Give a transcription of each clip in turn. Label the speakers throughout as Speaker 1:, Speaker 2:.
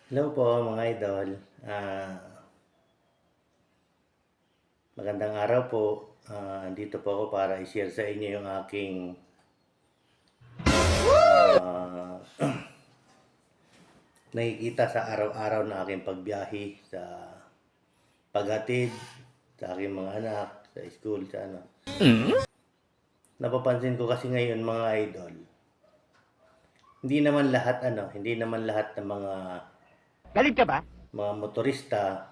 Speaker 1: Hello po mga idol. Magandang araw po. Andito po ako para i-share sa inyo yung aking ah, nakikita sa araw-araw na aking pagbiyahe sa paghatid sa aking mga anak sa school sa ano. Napapansin ko kasi ngayon mga idol, hindi naman lahat ng
Speaker 2: Galit ka ba?
Speaker 1: mga motorista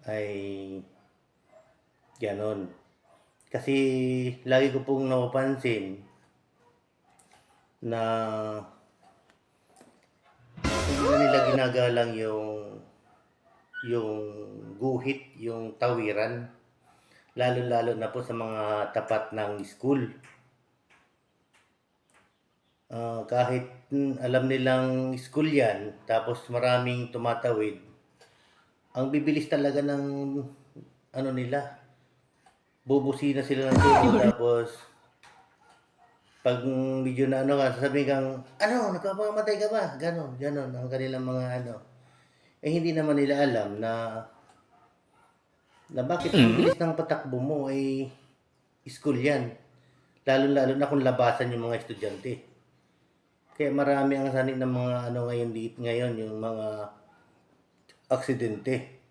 Speaker 1: ay gano'n. Kasi lagi ko pong napapansin na hindi na nila ginagalang yung guhit, yung tawiran, lalo-lalo na po sa mga tapat ng school. Kahit alam nilang school yan, tapos maraming tumatawid, ang bibilis talaga ng ano nila, bubusina sila ng todo, tapos pag medyo na ano ka, sasabihin kang, ano, nagpapakamatay ka ba? Ganon, ganon, ang kanilang mga ano. Hindi naman nila alam na bakit ang bilis ng patakbo mo ay school yan. Lalo-lalo na kung labasan yung mga estudyante. Kaya marami ang sanib ng mga ano ngayon, yung mga aksidente.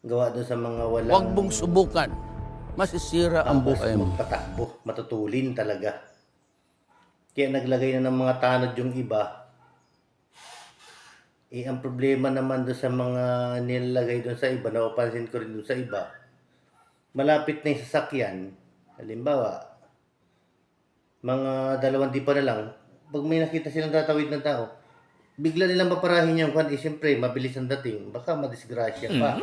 Speaker 1: Gawa doon sa mga
Speaker 3: Huwag
Speaker 1: walang
Speaker 3: mong subukan. Masisira ang
Speaker 1: ambos
Speaker 3: buhay mo.
Speaker 1: magpatakbo, matutulin talaga. Kaya naglagay na ng mga tanod yung iba. Ang problema naman doon sa mga nilalagay doon sa iba, napapansin ko rin doon sa iba, malapit na yung sasakyan, halimbawa, mga 2 na lang, pag may nakita silang tatawid ng tao, bigla nilang paparahin yung kwan, siyempre, mabilis ang dating, baka madisgrasya pa.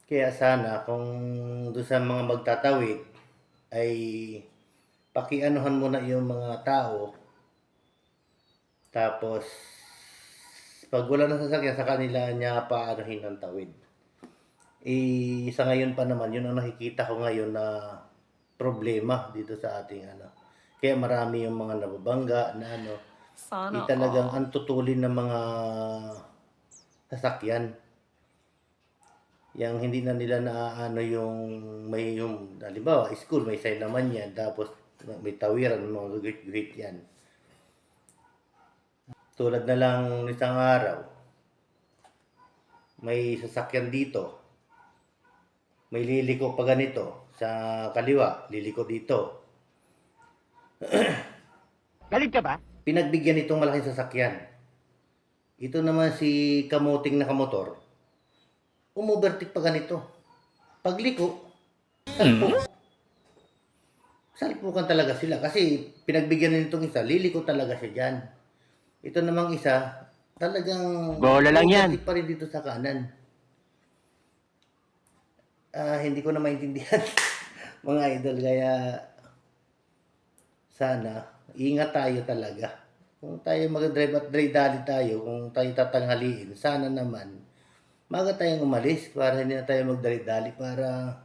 Speaker 1: Kaya sana, kung doon sa mga magtatawid, ay pakianuhan muna yung mga tao, tapos, pag wala ng sasakyan, sa kanila niya paanuhin ang tawid. Sa ngayon pa naman, yun ang nakikita ko ngayon na problema dito sa ating ano. Kaya marami yung mga nababangga na ano,
Speaker 4: Sana
Speaker 1: talagang
Speaker 4: all.
Speaker 1: ang tutulin ng mga sasakyan. Yang hindi na nila naaano yung halimbawa, school, may sign naman yan, tapos may tawiran, mga guhit-guhit yan. Tulad na lang isang araw, may sasakyan dito, may liliko pa ganito, sa kaliwa, liliko dito.
Speaker 2: Galit ka ba?
Speaker 1: Pinagbigyan itong malaking sasakyan. Ito naman si kamuting na kamotor, umovertake pa ganito. Pagliko, salpok. Salpukan talaga sila kasi pinagbigyan nitong isa, liliko talaga siya dyan. Ito namang isa, talagang
Speaker 2: Bola lang yan.
Speaker 1: umovertake pa rin dito sa kanan. Hindi ko na maintindihan mga idol, kaya sana ingat tayo talaga. Kung tayo mag-drive at drive dali tayo, kung tayo tatanghaliin, sana naman maga tayong umalis para hindi na tayo magdali-dali, para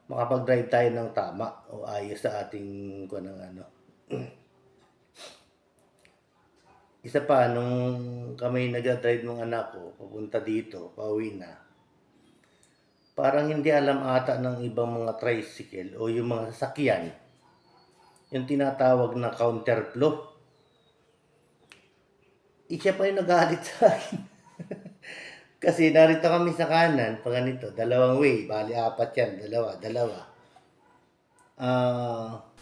Speaker 1: makapag-drive tayo ng tama o ayos sa ating kung ano. Isa pa, nung kami nag-drive ng anak ko, papunta dito, pauwi na, parang hindi alam ata ng ibang mga tricycle o yung mga sasakyan, yung tinatawag na counterflow. Siya pa yung nagalit sa akin. Kasi narito kami sa kanan, pag ganito, dalawang way, bali 4 yan, dalawa.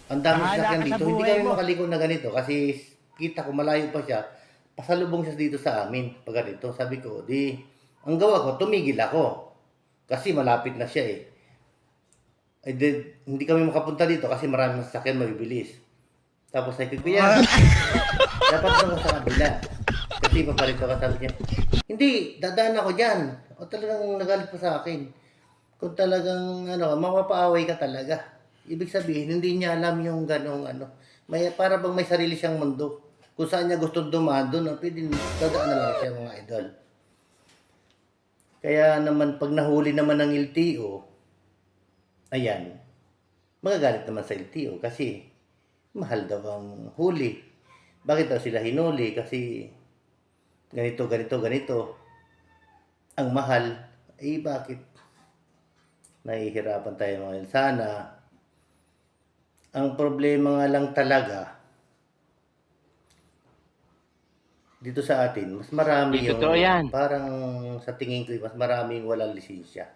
Speaker 1: Ang dami
Speaker 2: Bahala
Speaker 1: sasakyan
Speaker 2: ka sa
Speaker 1: dito, hindi
Speaker 2: buhay
Speaker 1: kami
Speaker 2: mo.
Speaker 1: makaliko na ganito kasi kita ko malayo pa siya. Pasalubong siya dito sa amin, pag ganito. Sabi ko, ang gawa ko, tumigil ako. Kasi malapit na siya eh. Hindi kami makapunta dito kasi maraming sasakyan, mabibilis. Tapos sabi ko, kuya, dapat doon ka sa kabila. Kasi papalit ka, sabi niya. Hindi, dadaan ako dyan. O talagang nagalit pa sa akin. Kung talagang mapapaaway ka talaga. Ibig sabihin, hindi niya alam yung ganong ano. Para bang may sarili siyang mundo. Kung saan niya gusto dumaan doon, pwede dadaan na lang siya mga idol. Kaya naman, pag nahuli naman ng LTO, ayan, magagalit naman sa LTO kasi mahal daw ang huli. Bakit daw sila hinuli? Kasi ganito, ganito, ganito, ang mahal, bakit nahihirapan tayo ngayon? Sana, ang problema nga lang talaga, dito sa atin, mas marami
Speaker 2: Di
Speaker 1: yung,
Speaker 2: totoo yan.
Speaker 1: parang sa tingin ko, mas maraming walang lisensya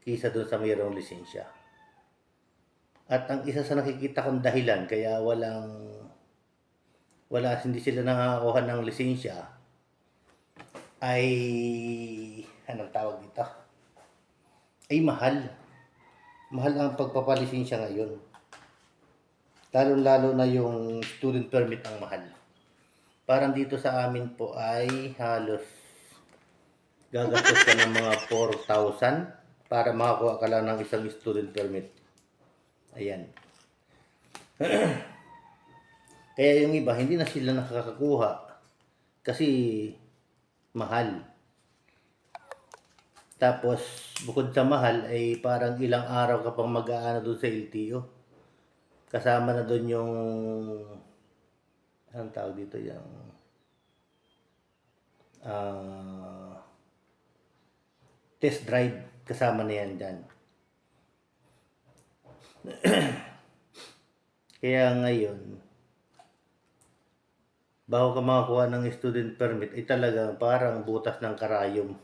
Speaker 1: kaysa doon sa mayroong lisensya. At ang isa sa nakikita kong dahilan kaya hindi sila nakakakuha ng lisensya ay, anong tawag dito? Ay mahal. Mahal ang pagpapalisensya ngayon. Lalo-lalo na yung student permit ang mahal. Parang dito sa amin po ay halos gagastos ka ng mga 4,000 para makakuha ka lang ng isang student permit. Ayan. Kaya yung iba, hindi na sila nakakakuha kasi mahal. Tapos, bukod sa mahal, ay parang ilang araw ka pang mag-aano doon sa LTO. Kasama na doon yung, anong tawag dito, yung test drive. Kasama na yan dyan. Kaya ngayon, bago ka makakuha ng student permit, ay talagang parang butas ng karayom.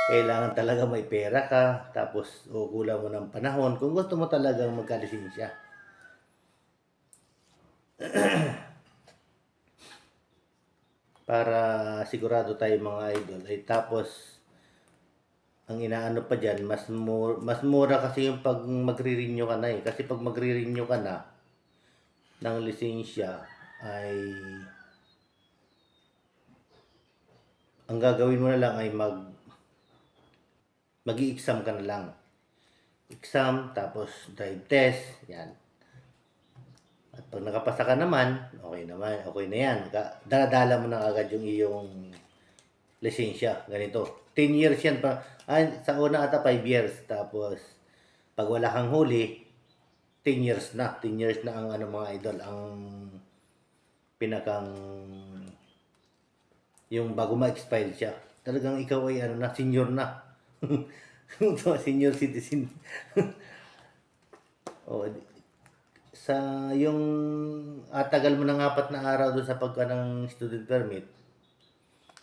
Speaker 1: Kailangan talaga may pera ka, tapos kulang mo ng panahon kung gusto mo talagang magkalisensya. Para sigurado tayo mga idol. Ay tapos, ang inaano pa dyan, mas mura kasi yung pag magre-renew ka na eh. Kasi pag magre-renew ka na ng lisensya, ay ang gagawin mo na lang ay mag-i-exam ka na lang. Exam, tapos drive test, yan. At pag nakapasa ka naman, okay na yan. Dala-dala mo na agad yung iyong lisensya. Ganito. 10 years yan pa. Sa una ata 5 years. Tapos, pag wala kang huli, 10 years na. 10 years na ang mga idol. Ang pinakang yung bago ma-expire siya. Talagang ikaw ay senior na. Senior citizen. O, sa yung tagal mo ng 4 na araw doon sa pagka ng student permit,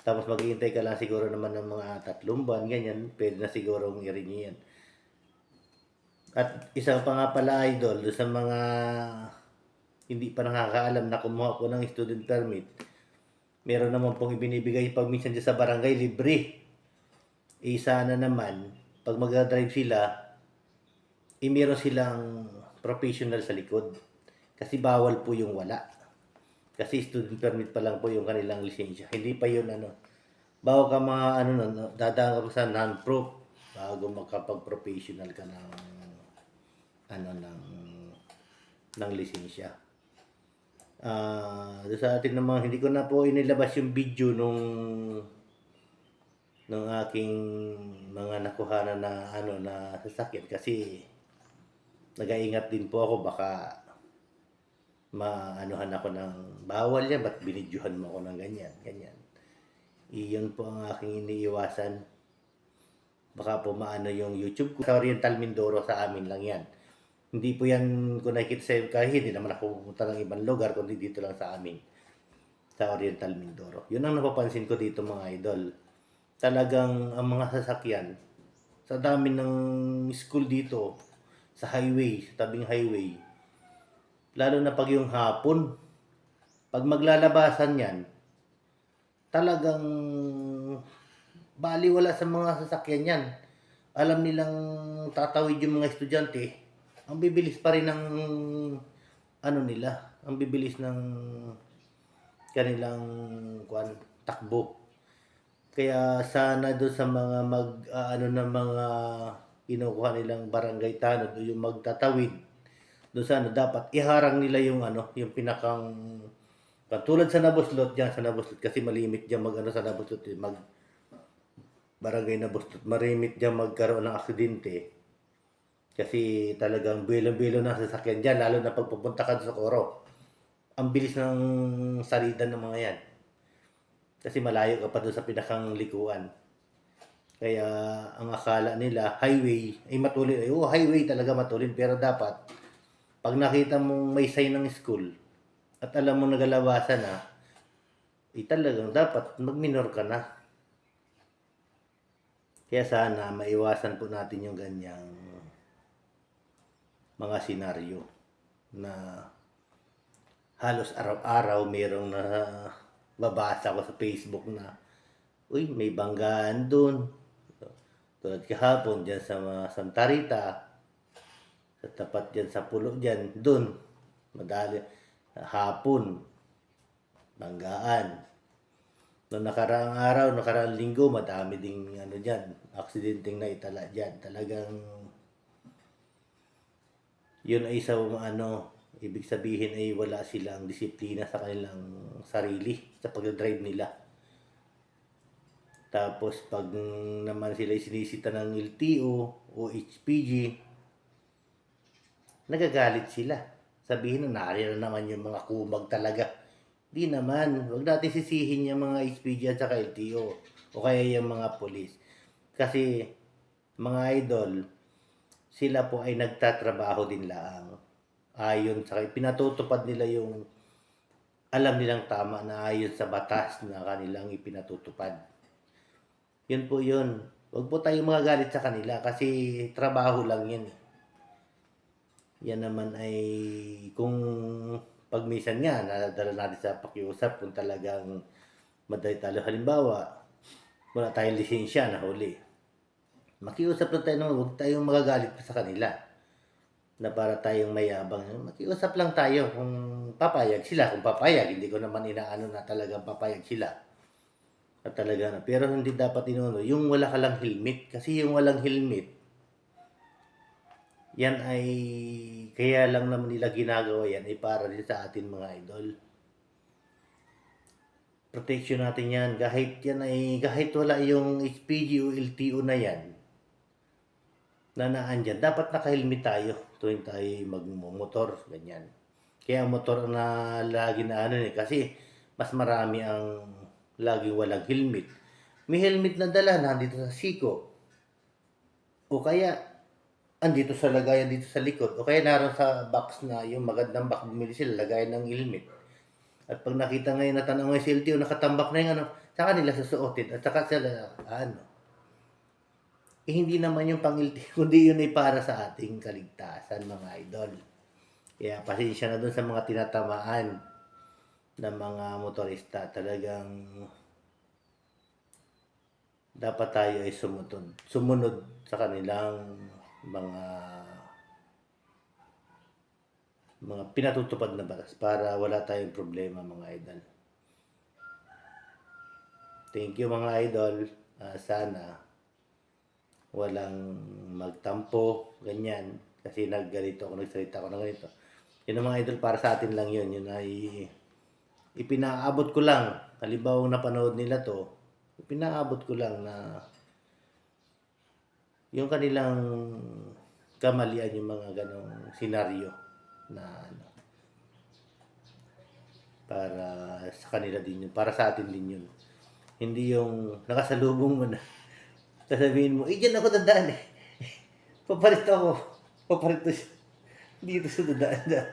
Speaker 1: tapos maghihintay ka lang siguro naman ng mga 3 buwan, ganyan, pwede na siguro i-renew yan. At isa pa nga pala idol, doon sa mga hindi pa nakakaalam na kumuha po ng student permit, meron naman pong ibinibigay pag minsan dyan sa barangay, libre. Sana naman, pag mag-drive sila, meron silang professional sa likod. Kasi bawal po yung wala. Kasi student permit pa lang po yung kanilang lisensya. Hindi pa yun bago ka dadaan ka pa sa non-proof bago makapag-professional ka ng lisensya. Doon sa atin naman, hindi ko na po inilabas yung video ng aking mga nakuhanan na sasakyan kasi nag-aingat din po ako baka maanuhan ako ng bawal yan, ba't binidyohan mo ako ng ganyan. Iyon po ang aking iniiwasan. Baka po maano yung YouTube ko. Sa Oriental Mindoro sa amin lang yan. Hindi po yan kung nakikita sa kahit hindi naman ako pupunta ng ibang lugar kundi dito lang sa amin. Sa Oriental Mindoro. Yun ang napapansin ko dito mga idol. Talagang ang mga sasakyan sa dami ng school dito sa highway, sa tabing highway, lalo na pag yung hapon, pag maglalabasan yan, talagang baliwala sa mga sasakyan yan. Alam nilang tatawid yung mga estudyante, ang bibilis pa rin ng ang bibilis ng kanilang takbo. Kaya sana doon sa mga mga kinukuha nilang barangay tanod o yung magtatawid doon sa dapat iharang nila yung yung pinakang katulad sa Nabuslot sa Nabuslot kasi malimit diyan sa Nabuslot barangay Nabuslot malimit diyan magkaroon ng aksidente kasi talagang bilo-bilo na sasakyan diyan lalo na pag pupunta ka sa Coro. Ang bilis ng salida ng mga yan. Kasi malayo ka pa doon sa pinakang likuan. Kaya ang akala nila, highway, ay matulin. Ay, highway talaga matulin. Pero dapat, pag nakita mong may sign ng school, at alam mo nagalabasan na, talagang dapat mag-minor ka na. Kaya sana maiwasan po natin yung ganyang mga senaryo na halos araw-araw merong na babasa ko sa Facebook na uy, may banggaan dun. Tulad kahapon dyan sa Santa Rita, sa tapat dyan sa pulo dyan, dun, madali, hapon, banggaan. Noong nakaraang araw, nakaraang linggo, madami ding ano dyan, aksidenteng na itala dyan. Talagang, yun ay sa ano, ibig sabihin ay wala silang disiplina sa kanilang sarili sa pag-drive nila. Tapos pag naman sila sinisita ng LTO o HPG, nagagalit sila. Sabihin na narira naman yung mga kumag talaga. Di naman, wag natin sisihin yung mga HPG at saka LTO o kaya yung mga polis. Kasi mga idol, sila po ay nagtatrabaho din lang. Ayon sa pinatutupad nila yung alam nilang tama na ayon sa batas na kanilang ipinatutupad. Yun po yun. Huwag po tayong magagalit sa kanila kasi trabaho lang yan. Yan naman ay kung pag minsan nga nadala natin sa pakiusap kung talagang madali talo. Halimbawa, wala tayong lisensya na huli. Makiusap lang tayo naman, huwag tayong magagalit pa sa kanila na para tayong mayabang. Makiusap lang tayo kung papayag sila. Kung papayag, hindi ko naman inaano na talagang papayag sila. At talaga na. Pero hindi dapat inuno yung wala ka lang helmet. Kasi yung walang helmet, yan ay kaya lang naman nila ginagawa yan ay para din sa atin mga idol. Protection natin yan. Kahit yan ay, kahit wala yung HPG o LTO na yan, na naandyan, dapat naka-helmet tayo tuwing tayo magmotor, ganyan. Kaya motor na lagi na ano kasi mas marami ang laging walang helmet. May helmet na dala na dito sa siko. O kaya andito sa lagayan dito sa likod. O kaya naroon sa box na yung magandang box, bumili sila, lagayan ng helmet. At pag nakita ngayon na tanong yung LTO, nakatambak na yung ano, saka nila susuotin. At saka sila, hindi naman yung pang-LTO, kundi yun ay para sa ating kaligtasan mga idol. Kaya pasensya na dun sa mga tinatamaan ng mga motorista. Talagang dapat tayo ay sumunod sa kanilang mga pinatutupad na batas para wala tayong problema mga idol. Thank you mga idol. Sana walang magtampo, ganyan. Kasi nagsalita ako ng ganito. Yun ang mga idol, para sa atin lang yun. Yun ay ipinaabot ko lang. Halimbawa napanood nila to, ipinaabot ko lang na yung kanilang kamalian, yung mga ganong senaryo na ano, para sa kanila din yun, para sa atin din yun. Hindi yung nakasalubong mo na sasabihin mo, dyan ako dadaan eh. Paparito ako. Paparito siya. Dito sa dadaan.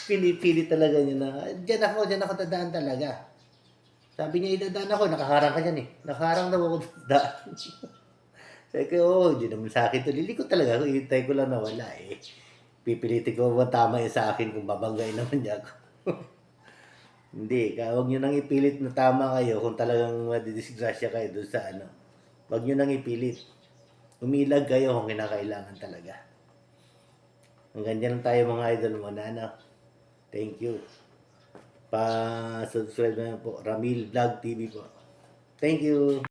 Speaker 1: Pili talaga niya na, dyan ako dadaan talaga. Sabi niya, idadaan ako, nakaharang ka dyan eh. Nakaharang daw ako dadaan. Sabi ko, hindi naman sa akin ito. Liliko talaga ako, hintay ko lang na wala eh. Pipilitin ko ba tama yun sa akin kung babanggain naman niya ako. Hindi, huwag nyo nang ipilit na tama kayo kung talagang madidisgrasya kayo doon sa ano. Huwag nyo nang ipilit. Umilag kayo kung kinakailangan talaga. Hanggang dyan lang tayo mga idol muna na. Thank you. Pa-subscribe na po. Ramil Vlog TV po. Thank you.